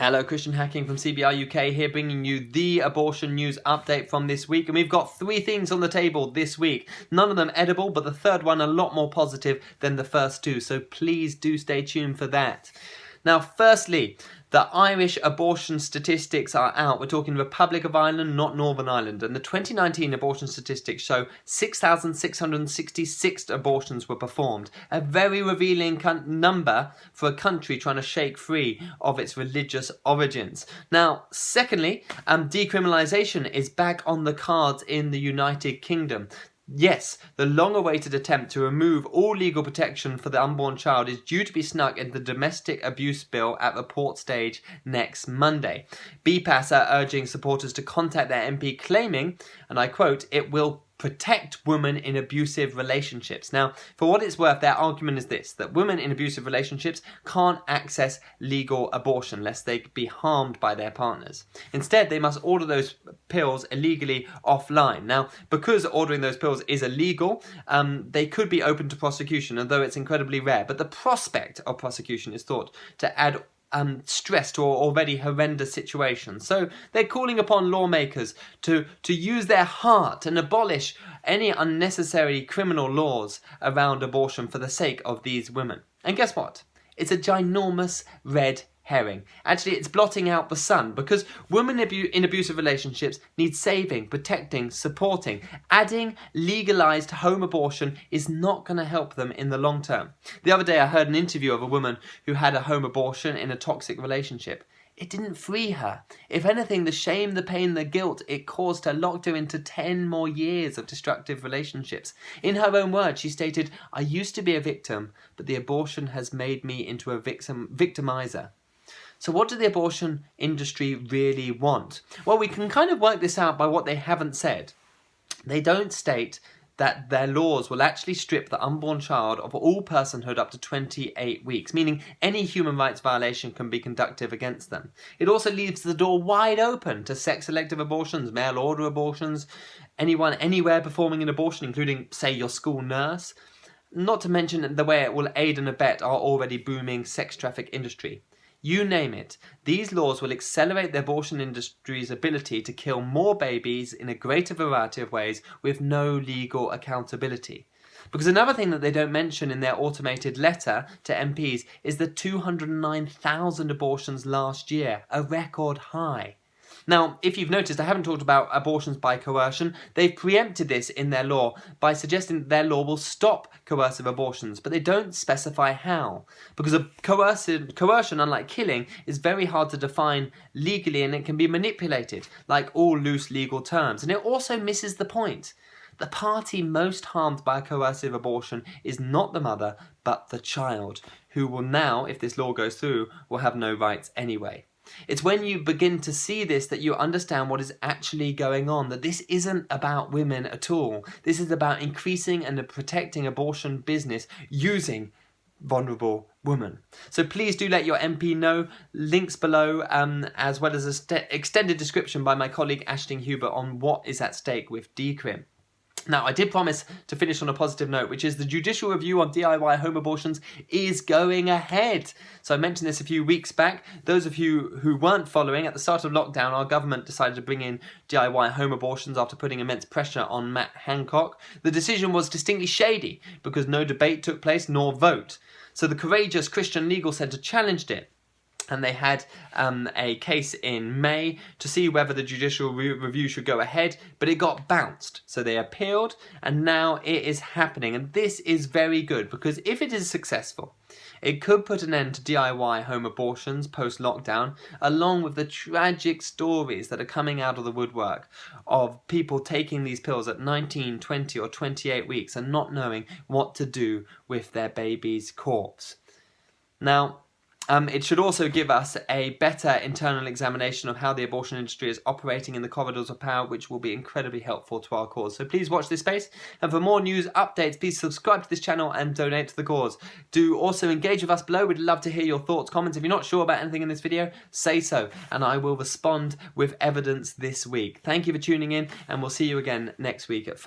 Hello, Christian Hacking from CBR UK here, bringing you the abortion news update from this week. And we've got 3 things on the table this week. None of them edible, but the third one a lot more positive than the first 2. So please do stay tuned for that. Now, firstly, the Irish abortion statistics are out. We're talking Republic of Ireland, not Northern Ireland. And the 2019 abortion statistics show 6,666 abortions were performed. A very revealing number for a country trying to shake free of its religious origins. Now, secondly, decriminalisation is back on the cards in the United Kingdom. Yes, the long-awaited attempt to remove all legal protection for the unborn child is due to be snuck in the domestic abuse bill at report stage next Monday. BPAS are urging supporters to contact their MP claiming, and I quote, "it will protect women in abusive relationships." Now, for what it's worth, their argument is this, that women in abusive relationships can't access legal abortion lest they be harmed by their partners. Instead, they must order those pills illegally offline. Now, because ordering those pills is illegal, they could be open to prosecution, although it's incredibly rare. But the prospect of prosecution is thought to add stress to an already horrendous situation. So they're calling upon lawmakers to use their heart and abolish any unnecessary criminal laws around abortion for the sake of these women. And guess what? It's a ginormous red herring. Actually, it's blotting out the sun, because women in abusive relationships need saving, protecting, supporting. Adding legalised home abortion is not going to help them in the long term. The other day I heard an interview of a woman who had a home abortion in a toxic relationship. It didn't free her. If anything, the shame, the pain, the guilt it caused her locked her into 10 more years of destructive relationships. In her own words, she stated, "I used to be a victim, but the abortion has made me into a victimizer." So what do the abortion industry really want? Well, we can kind of work this out by what they haven't said. They don't state that their laws will actually strip the unborn child of all personhood up to 28 weeks, meaning any human rights violation can be conducted against them. It also leaves the door wide open to sex-selective abortions, mail-order abortions, anyone, anywhere performing an abortion, including, say, your school nurse. Not to mention the way it will aid and abet our already booming sex traffic industry. You name it, these laws will accelerate the abortion industry's ability to kill more babies in a greater variety of ways with no legal accountability. Because another thing that they don't mention in their automated letter to MPs is the 209,000 abortions last year, a record high. Now, if you've noticed, I haven't talked about abortions by coercion. They've preempted this in their law by suggesting that their law will stop coercive abortions, but they don't specify how. Because coercion, unlike killing, is very hard to define legally, and it can be manipulated, like all loose legal terms. And it also misses the point. The party most harmed by a coercive abortion is not the mother, but the child, who will now, if this law goes through, will have no rights anyway. It's when you begin to see this that you understand what is actually going on, that this isn't about women at all. This is about increasing and protecting abortion business using vulnerable women. So please do let your MP know. Links below, as well as an extended description by my colleague Ashton Hubert on what is at stake with Decrim. Now, I did promise to finish on a positive note, which is the judicial review on DIY home abortions is going ahead. So I mentioned this a few weeks back. Those of you who weren't following, at the start of lockdown, our government decided to bring in DIY home abortions after putting immense pressure on Matt Hancock. The decision was distinctly shady because no debate took place nor vote. So the courageous Christian Legal Centre challenged it. And they had a case in May to see whether the judicial review should go ahead, but it got bounced. So they appealed, and now it is happening. And this is very good, because if it is successful, it could put an end to DIY home abortions post-lockdown, along with the tragic stories that are coming out of the woodwork of people taking these pills at 19, 20 or 28 weeks and not knowing what to do with their baby's corpse. Now, it should also give us a better internal examination of how the abortion industry is operating in the corridors of power, which will be incredibly helpful to our cause. So please watch this space, and for more news updates, please subscribe to this channel and donate to the cause. Do also engage with us below. We'd love to hear your thoughts, comments. If you're not sure about anything in this video, say so, and I will respond with evidence this week. Thank you for tuning in, and we'll see you again next week at 5.